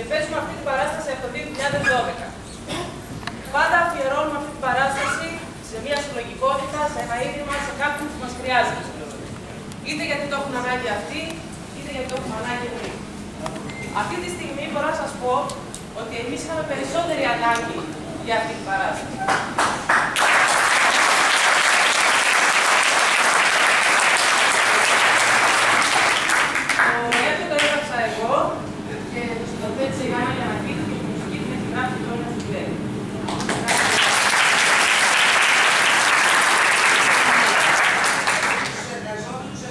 και παίζουμε αυτή την παράσταση από το 2012. Πάντα αφιερώνουμε αυτή την παράσταση σε μια συλλογικότητα, σε ένα ίδρυμα, σε κάποιον που μας χρειάζεται. Είτε γιατί το έχουν ανάγκη αυτοί, είτε γιατί το έχουμε ανάγκη εμείς. Αυτή τη στιγμή μπορώ να σας πω ότι εμείς είχαμε περισσότερη ανάγκη για αυτή την παράσταση. Το έργο το έγραψα εγώ και το σκηνοθέτησε η Άννα Γιαννακίδη και η μουσική την έχει γράψει η Τόνια Σουλέρη. Τους εργαζόμενους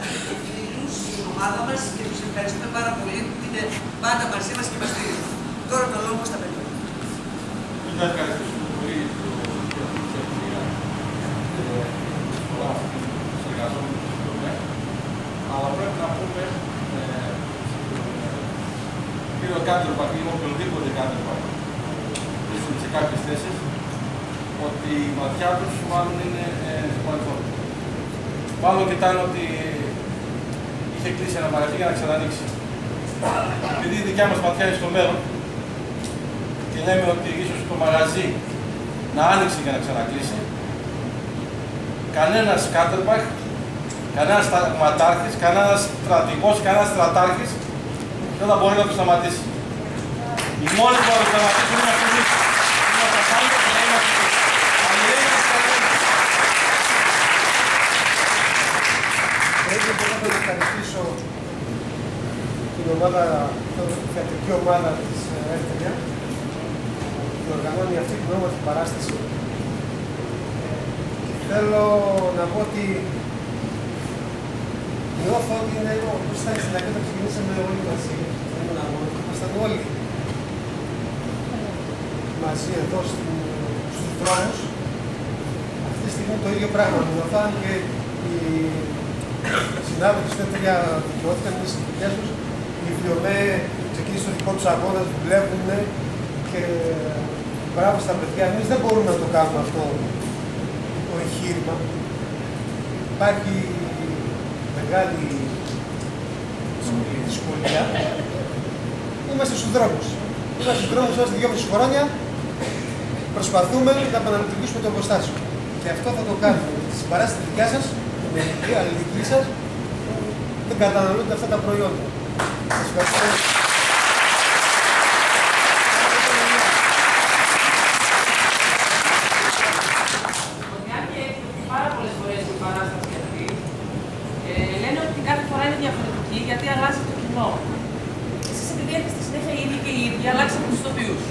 φίλους στην ομάδα μας και τους ευχαριστούμε πάρα πολύ που είναι πάντα μαζί μας και μας στηρίζουν. Τώρα το λόγο στα παιδιά. Να ευχαριστήσουμε πολύ τους εργαζόμενους του τομέα, αλλά πρέπει να πούμε κύριο Κάντερμπαχ ή οποιονδήποτε Κάντερμπαχ σε κάποιες θέσεις ότι η ματιά τους μάλλον είναι στο παρελθόν. Μάλλον κοιτάνε ότι είχε κλείσει ένα μαγαζί για να ξανανοίξει. Επειδή η δικιά μας ματιά είναι στο μέλλον και λέμε ότι ίσως το μαγαζί να άνοιξε και να ξανακλείσει, κανένας Κάντερμπαχ, κανένας σταγματάρχης, κανένας στρατηγός, κανένας στρατάρχης δεν θα μπορεί να το σταματήσει. Οι μόνοι που θα το σταματήσουν είμαστε εμείς. Είμαστε απάντες και είμαστε αλληλέγγυοι και στρατηγοί. Έτσι θέλω να ευχαριστήσω την ομάδα, την θεατρική ομάδα της Εύτερια που οργανώνει αυτή την όμορφη παράσταση. Θέλω να πω ότι νιώθω ότι είναι όπως ήταν στην αρχή όταν ξεκινήσαμε όλοι μαζί. Δεν ήμουν μόνο, ήμασταν όλοι μαζί εδώ στους δρόμους. Αυτή τη στιγμή το ίδιο πράγμα νιώθω, αν και οι συνάδελφοι στην Εύτερια δικαιώθηκαν στις δουλειές τους. Οι Βιομέ ξεκίνησαν το δικό τους αγώνα, δουλεύουν και μπράβο στα παιδιά. Εμείς δεν μπορούμε να το κάνουμε αυτό το εγχείρημα. Υπάρχει μεγάλη δυσκολία. Είμαστε στους δρόμους. Είμαστε στους δρόμους μας 2,5 χρόνια. Προσπαθούμε να επαναλειτουργήσουμε το εργοστάσιο. Και αυτό θα το κάνουμε. Στην παράσταση δικιά σας, με την αλληλεγγύη σας, δεν καταναλώνται αυτά τα προϊόντα. Σας ευχαριστώ. Γιατί αλλάζει το κοινό. Εσείς επειδή έχετε στη συνέχεια οι ίδιοι και οι ίδιοι, αλλάξατε τους τοπίους.